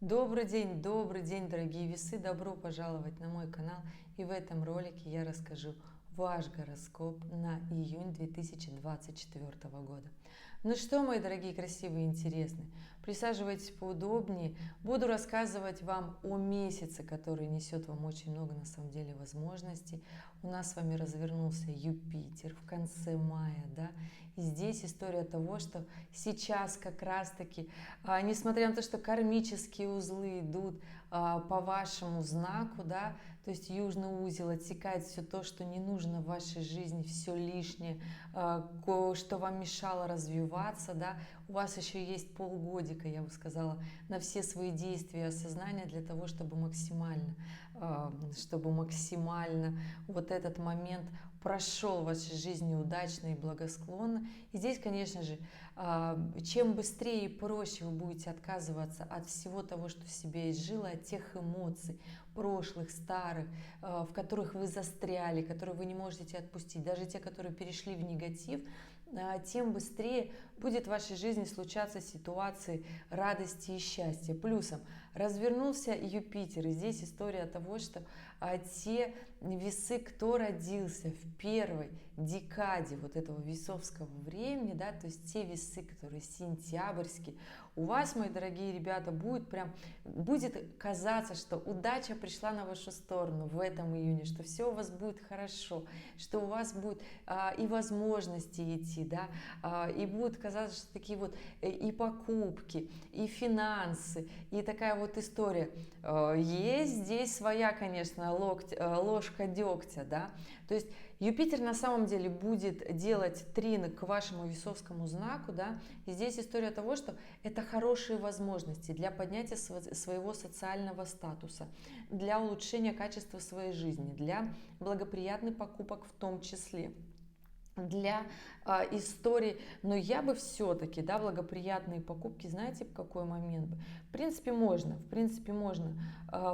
Добрый день, дорогие весы! Добро пожаловать на мой канал. И в этом ролике я расскажу ваш гороскоп на июнь 2024 года. Ну что, мои дорогие, красивые, интересные, присаживайтесь поудобнее. Буду рассказывать вам о месяце, который несет вам очень много, на самом деле, возможностей. У нас с вами развернулся Юпитер в конце мая, да, и здесь история того, что сейчас как раз-таки, несмотря на то, что кармические узлы идут по вашему знаку, да, то есть южный узел отсекает все то, что не нужно в вашей жизни, все лишнее, что вам мешало развиваться, да, у вас еще есть полгодика, я бы сказала, на все свои действия и осознания для того, чтобы максимально вот этот момент прошел в вашей жизни удачно и благосклонно. И здесь, конечно же, чем быстрее и проще вы будете отказываться от всего того, что в себе изжило, от тех эмоций прошлых, старых, в которых вы застряли, которые вы не можете отпустить, даже те, которые перешли в негатив, тем быстрее будет в вашей жизни случаться ситуации радости и счастья. Плюсом развернулся Юпитер, и здесь история того, что те весы, кто родился в первой декаде вот этого весовского времени, да, то есть те весы, которые сентябрьские, у вас, мои дорогие ребята, будет казаться, что удача пришла на вашу сторону в этом июне, что все у вас будет хорошо, что у вас будет и возможности идти, да, и будет казаться, что такие вот и покупки, и финансы, и такая вот история. Есть здесь своя, конечно, ложка дегтя, да, то есть Юпитер на самом деле будет делать трин к вашему весовскому знаку, да, и здесь история того, что это хорошие возможности для поднятия своего социального статуса, для улучшения качества своей жизни, для благоприятных покупок в том числе, для истории, но я бы все-таки, да, благоприятные покупки, знаете, в какой момент? В принципе, можно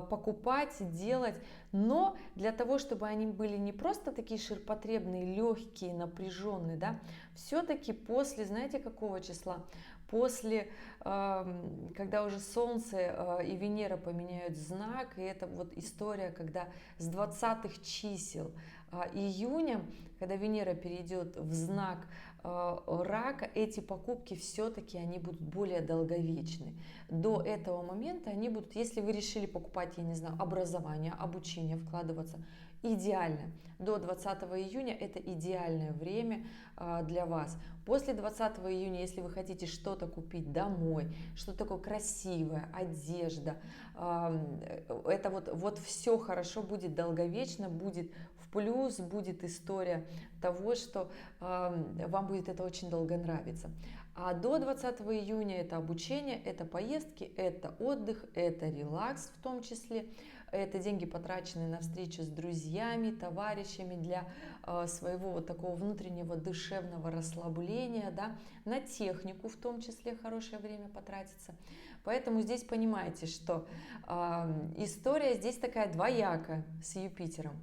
покупать, делать, но для того, чтобы они были не просто такие ширпотребные, легкие, напряженные, да, все-таки после, знаете, какого числа? После, когда уже Солнце и Венера поменяют знак, и это вот история, когда с 20-х чисел июня, когда Венера перейдет в знак Рака, эти покупки все-таки они будут более долговечны. До этого момента они будут, если вы решили покупать, я не знаю, образование, обучение, вкладываться, идеально. До 20 июня это идеальное время для вас. После 20 июня, если вы хотите что-то купить домой, что-то такое красивое, одежда, это вот все хорошо будет долговечно, будет в плюс, будет история того, что вам будет это очень долго нравиться. А до 20 июня это обучение, это поездки, это отдых, это релакс в том числе. Это деньги, потраченные на встречу с друзьями, товарищами для своего вот такого внутреннего душевного расслабления, да, на технику в том числе хорошее время потратится. Поэтому здесь понимаете, что история здесь такая двоякая с Юпитером.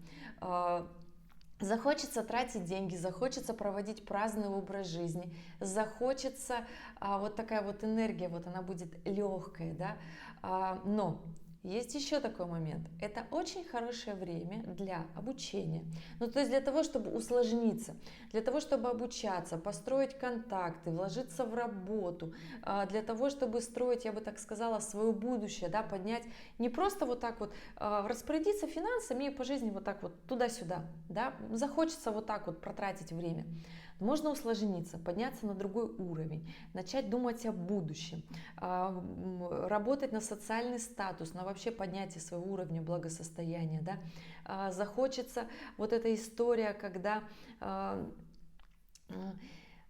Захочется тратить деньги, захочется проводить праздный образ жизни, захочется вот такая вот энергия, вот она будет легкая, да, но есть еще такой момент. Это очень хорошее время для обучения. Ну, то есть для того, чтобы усложниться, для того, чтобы обучаться, построить контакты, вложиться в работу, для того, чтобы строить, я бы так сказала, свое будущее, да, поднять, не просто вот так вот распорядиться финансами и по жизни вот так вот туда-сюда, да, захочется вот так вот протратить время. Можно усложниться, подняться на другой уровень, начать думать о будущем, работать на социальный статус, на вообще поднятие своего уровня благосостояния. Да? Захочется вот эта история, когда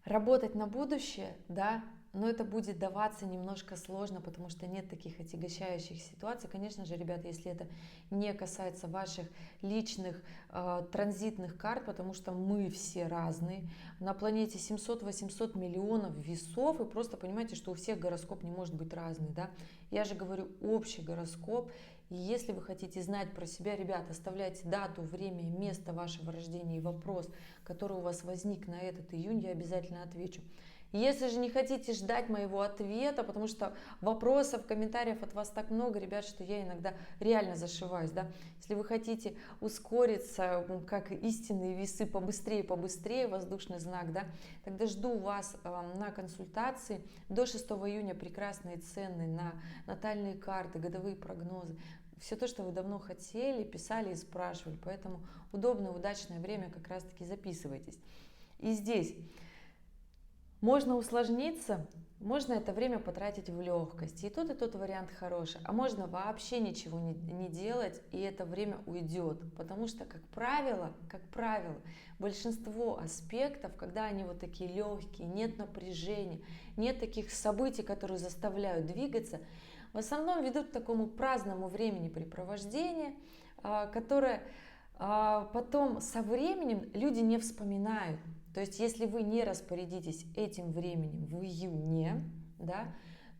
работать на будущее, да, но это будет даваться немножко сложно, потому что нет таких отягощающих ситуаций. Конечно же, ребята, если это не касается ваших личных транзитных карт, потому что мы все разные. На планете 700-800 миллионов весов, и просто понимаете, что у всех гороскоп не может быть разный. Да? Я же говорю общий гороскоп. И если вы хотите знать про себя, ребята, оставляйте дату, время и место вашего рождения и вопрос, который у вас возник на этот июнь, я обязательно отвечу. Если же не хотите ждать моего ответа, потому что вопросов, комментариев от вас так много, ребят, что я иногда реально зашиваюсь, да. Если вы хотите ускориться, как истинные весы, побыстрее, побыстрее, воздушный знак, да, тогда жду вас на консультации. До 6 июня прекрасные цены на натальные карты, годовые прогнозы. Все то, что вы давно хотели, писали и спрашивали. Поэтому удобное, удачное время, как раз-таки записывайтесь. И здесь можно усложниться, можно это время потратить в легкости. И тот вариант хороший. А можно вообще ничего не делать, и это время уйдет. Потому что, как правило, большинство аспектов, когда они вот такие легкие, нет напряжения, нет таких событий, которые заставляют двигаться, в основном ведут к такому праздному времяпрепровождению, которое потом со временем люди не вспоминают. То есть, если вы не распорядитесь этим временем в июне, да,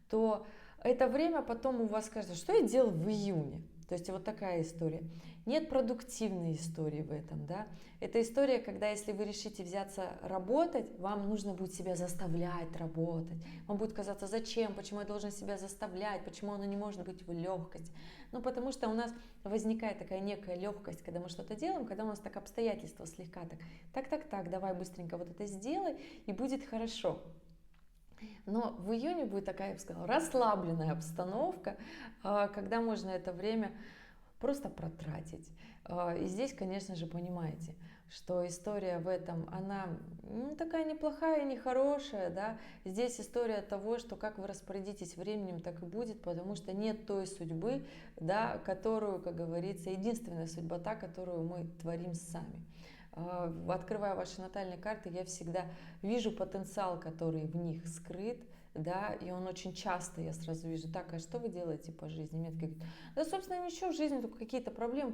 то это время потом у вас скажется, что я делал в июне. То есть, вот такая история. Нет продуктивной истории в этом, да. Это история, когда если вы решите взяться работать, вам нужно будет себя заставлять работать. Вам будет казаться, зачем, почему я должен себя заставлять, почему оно не может быть в легкости. Ну, потому что у нас возникает такая некая легкость, когда мы что-то делаем, когда у нас так обстоятельства слегка так, давай быстренько вот это сделай, и будет хорошо. Но в июне будет такая, я бы сказала, расслабленная обстановка, когда можно это время просто протратить. И здесь, конечно же, понимаете, что история в этом, она такая неплохая, нехорошая, да. Здесь история того, что как вы распорядитесь временем, так и будет, потому что нет той судьбы, да, которую, как говорится, единственная судьба та, которую мы творим сами. Открывая ваши натальные карты, я всегда вижу потенциал, который в них скрыт, да, и он очень часто, я сразу вижу, так, а что вы делаете по жизни? Мне говорят, да, собственно, ничего в жизни, только какие-то проблемы.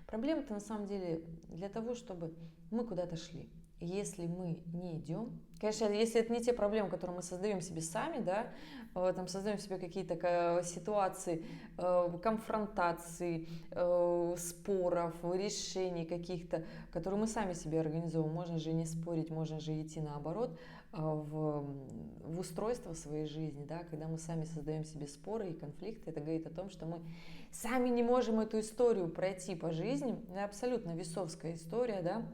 Проблемы-то на самом деле для того, чтобы мы куда-то шли. Если мы не идем, конечно, если это не те проблемы, которые мы создаем себе сами, да, там создаем себе какие-то ситуации, конфронтаций, споров, решений каких-то, которые мы сами себе организовываем. Можно же не спорить, можно же идти наоборот в устройство своей жизни, да, когда мы сами создаем себе споры и конфликты, это говорит о том, что мы сами не можем эту историю пройти по жизни, это абсолютно весовская история, да,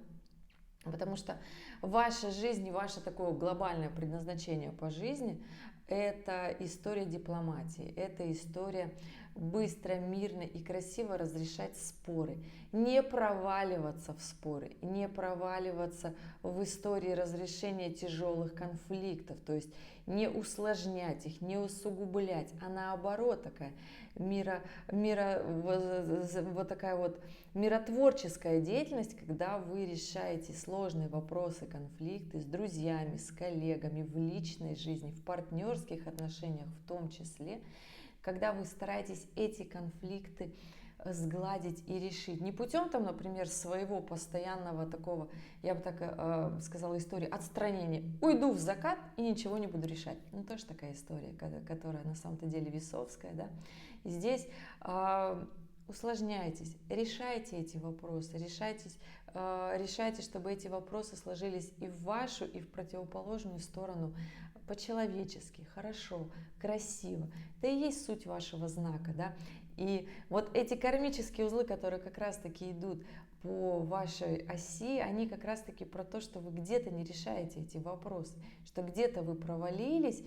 потому что ваша жизнь и ваше такое глобальное предназначение по жизни – это история дипломатии, это история быстро, мирно и красиво разрешать споры, не проваливаться в споры, не проваливаться в истории разрешения тяжелых конфликтов, то есть не усложнять их, не усугублять, а наоборот такая вот такая вот миротворческая деятельность, когда вы решаете сложные вопросы, конфликты с друзьями, с коллегами, в личной жизни, в партнерских отношениях в том числе, когда вы стараетесь эти конфликты сгладить и решить. Не путем, там, например, своего постоянного такого, я бы так сказала, истории отстранения. Уйду в закат и ничего не буду решать. Ну, тоже такая история, которая на самом-то деле весовская, да. И здесь усложняйтесь, решайте эти вопросы, решайте, чтобы эти вопросы сложились и в вашу, и в противоположную сторону по-человечески, хорошо, красиво. Это и есть суть вашего знака, да. И вот эти кармические узлы, которые как раз-таки идут по вашей оси, они как раз-таки про то, что вы где-то не решаете эти вопросы, что где-то вы провалились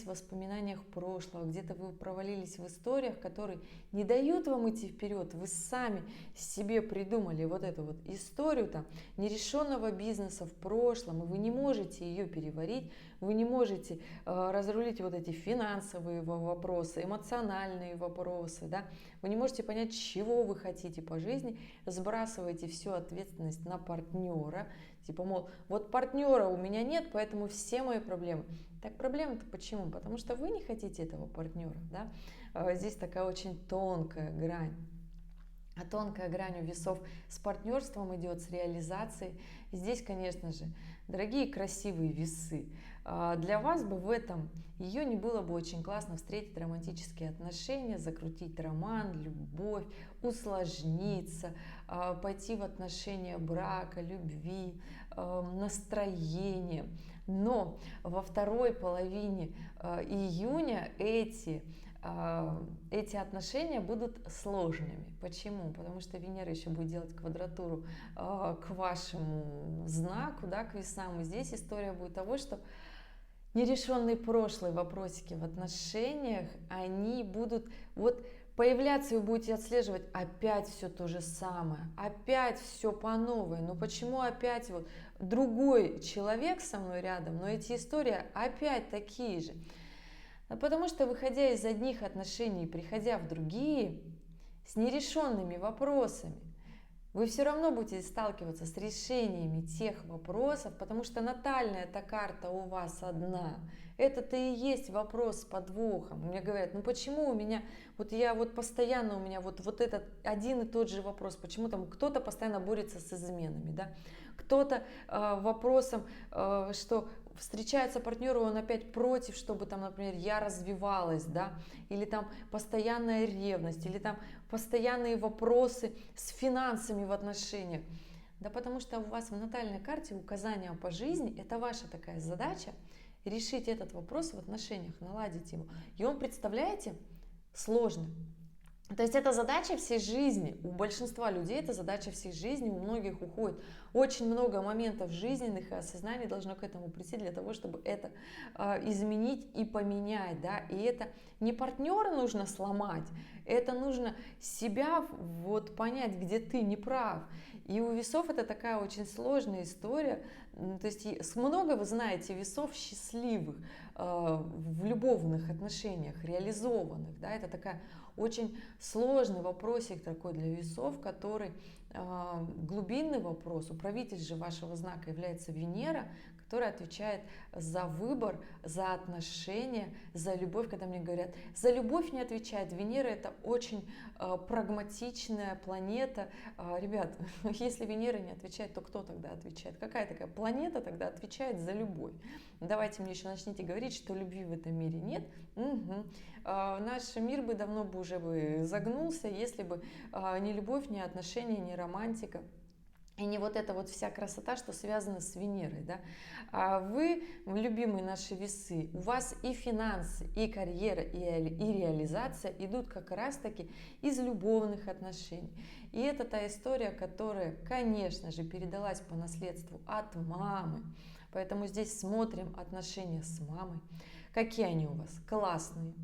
в воспоминаниях прошлого, где-то вы провалились в историях, которые не дают вам идти вперед. Вы сами себе придумали вот эту вот историю там нерешенного бизнеса в прошлом, и вы не можете ее переварить, вы не можете разрулить вот эти финансовые вопросы, эмоциональные вопросы, да? Вы не можете понять, чего вы хотите по жизни, сбрасываете всю ответственность на партнера, типа, мол, вот партнера у меня нет, поэтому все мои проблемы. Так проблемы-то почему? Потому что вы не хотите этого партнера, да? Здесь такая очень тонкая грань. А тонкая грань у весов с партнерством идет, с реализацией. И здесь, конечно же, дорогие красивые весы, для вас бы в этом июне было бы очень классно встретить романтические отношения, закрутить роман, любовь, усложниться, пойти в отношения брака, любви, настроения. Но во второй половине июня эти отношения будут сложными. Почему? Потому что Венера еще будет делать квадратуру к вашему знаку, да, к весам. И здесь история будет того, что нерешенные прошлые вопросики в отношениях, они будут вот появляться, и вы будете отслеживать опять все то же самое, опять все по новой. Но почему опять вот другой человек со мной рядом, но эти истории опять такие же? Потому что, выходя из одних отношений и приходя в другие, с нерешенными вопросами, вы все равно будете сталкиваться с решениями тех вопросов, потому что натальная эта карта у вас одна. Это-то и есть вопрос с подвохом. Мне говорят, ну почему у меня, вот я вот постоянно, у меня вот этот один и тот же вопрос, почему там кто-то постоянно борется с изменами, да? Кто-то вопросом, что встречается партнеру, он опять против, чтобы там, например, я развивалась, да, или там постоянная ревность, или там постоянные вопросы с финансами в отношениях. Да потому что у вас в натальной карте указания по жизни, это ваша такая задача, решить этот вопрос в отношениях, наладить его. И он, представляете, сложный. То есть это задача всей жизни, у большинства людей это задача всей жизни, у многих уходит очень много моментов жизненных, и осознание должно к этому прийти для того, чтобы это изменить и поменять, да, и это не партнера нужно сломать, это нужно себя вот понять, где ты не прав. И у весов это такая очень сложная история, то есть много вы знаете весов счастливых в любовных отношениях, реализованных, да, это такая очень сложный вопросик такой для весов, который глубинный вопрос. Управитель же вашего знака является Венера, которая отвечает за выбор, за отношения, за любовь. Когда мне говорят, за любовь не отвечает Венера, это очень прагматичная планета. Ребят, если Венера не отвечает, то кто тогда отвечает? Какая такая планета тогда отвечает за любовь? Давайте мне еще начните говорить, что любви в этом мире нет. Угу. Наш мир бы давно бы уже загнулся, если бы ни любовь, ни отношения, ни романтика. И не вот эта вот вся красота, что связана с Венерой, да. А вы, любимые наши весы, у вас и финансы, и карьера, и реализация идут как раз-таки из любовных отношений. И это та история, которая, конечно же, передалась по наследству от мамы. Поэтому здесь смотрим отношения с мамой. Какие они у вас? Классные.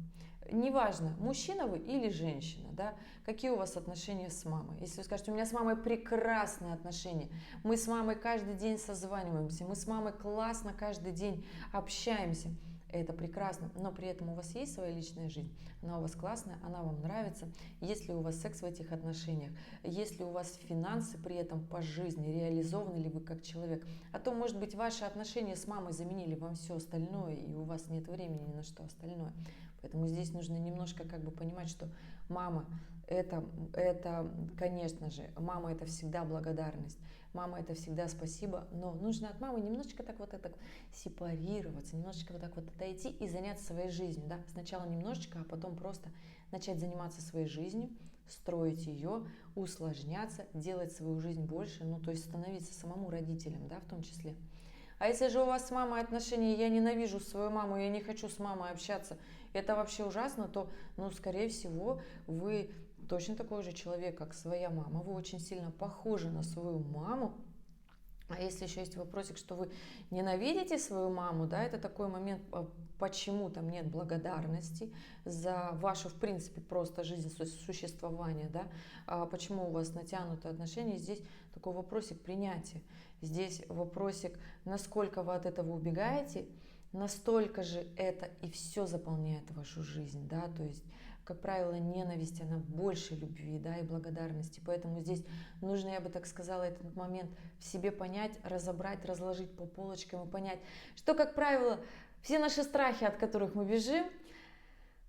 Неважно, мужчина вы или женщина, да, какие у вас отношения с мамой. Если вы скажете, у меня с мамой прекрасные отношения, мы с мамой каждый день созваниваемся, мы с мамой классно каждый день общаемся, это прекрасно, но при этом у вас есть своя личная жизнь, она у вас классная, она вам нравится, есть ли у вас секс в этих отношениях, есть ли у вас финансы при этом по жизни, реализованы ли вы как человек, а то, может быть, ваши отношения с мамой заменили вам все остальное, и у вас нет времени ни на что остальное. Поэтому здесь нужно немножко как бы понимать, что мама это, конечно же, мама это всегда благодарность, мама это всегда спасибо, но нужно от мамы немножечко так вот это сепарироваться, немножечко вот так вот отойти и заняться своей жизнью, да, сначала немножечко, а потом просто начать заниматься своей жизнью, строить ее, усложняться, делать свою жизнь больше, ну, то есть становиться самому родителем, да, в том числе. А если же у вас с мамой отношения, я ненавижу свою маму, я не хочу с мамой общаться, это вообще ужасно, то, ну, скорее всего, вы точно такой же человек, как своя мама, вы очень сильно похожи на свою маму. А если еще есть вопросик, что вы ненавидите свою маму, да, это такой момент, почему там нет благодарности за вашу, в принципе, просто жизнь существования, да, почему у вас натянутые отношения, здесь такой вопросик принятия, здесь вопросик, насколько вы от этого убегаете, настолько же это и все заполняет вашу жизнь, да, то есть, как правило, ненависть, она больше любви, да, и благодарности, поэтому здесь нужно, я бы так сказала, этот момент в себе понять, разобрать, разложить по полочкам и понять, что, как правило, все наши страхи, от которых мы бежим,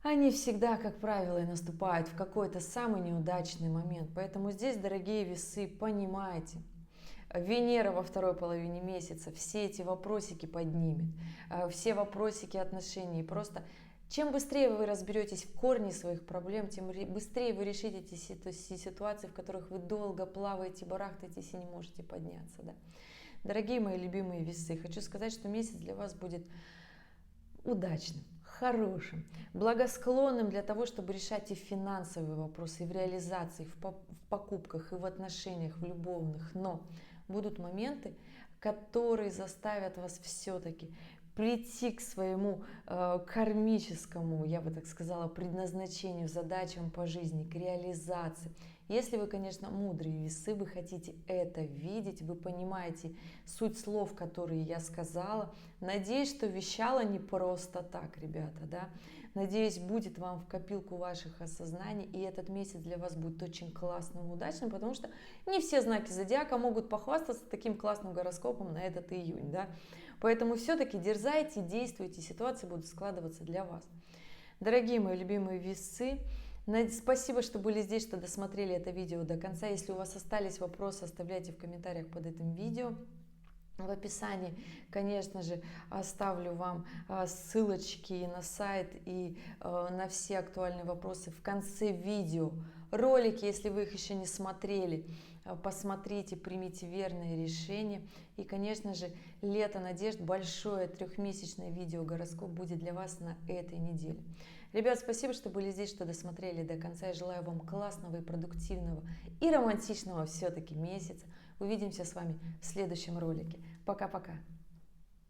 они всегда, как правило, и наступают в какой-то самый неудачный момент. Поэтому здесь, дорогие весы, понимайте, Венера во второй половине месяца все эти вопросики поднимет, все вопросики отношений. Просто чем быстрее вы разберетесь в корне своих проблем, тем быстрее вы решите эти ситуации, в которых вы долго плаваете, барахтаетесь и не можете подняться. Да? Дорогие мои любимые весы, хочу сказать, что месяц для вас будет удачным, хорошим, благосклонным для того, чтобы решать и финансовые вопросы, и в реализации, в покупках, и в отношениях, в любовных. Но будут моменты, которые заставят вас все-таки прийти к своему кармическому, я бы так сказала, предназначению, задачам по жизни, к реализации. Если вы, конечно, мудрые весы, вы хотите это видеть, вы понимаете суть слов, которые я сказала. Надеюсь, что вещала не просто так, ребята, да. Надеюсь, будет вам в копилку ваших осознаний, и этот месяц для вас будет очень классным и удачным, потому что не все знаки зодиака могут похвастаться таким классным гороскопом на этот июнь, да. Поэтому все-таки дерзайте, действуйте, ситуации будут складываться для вас. Дорогие мои любимые весы, спасибо, что были здесь, что досмотрели это видео до конца. Если у вас остались вопросы, оставляйте в комментариях под этим видео. В описании, конечно же, оставлю вам ссылочки и на сайт, и на все актуальные вопросы в конце видео. Ролики, если вы их еще не смотрели, посмотрите, примите верное решение. И, конечно же, лето надежд, большое трехмесячное видео гороскоп будет для вас на этой неделе. Ребят, спасибо, что были здесь, что досмотрели до конца. Я желаю вам классного и продуктивного и романтичного все-таки месяца. Увидимся с вами в следующем ролике. Пока-пока.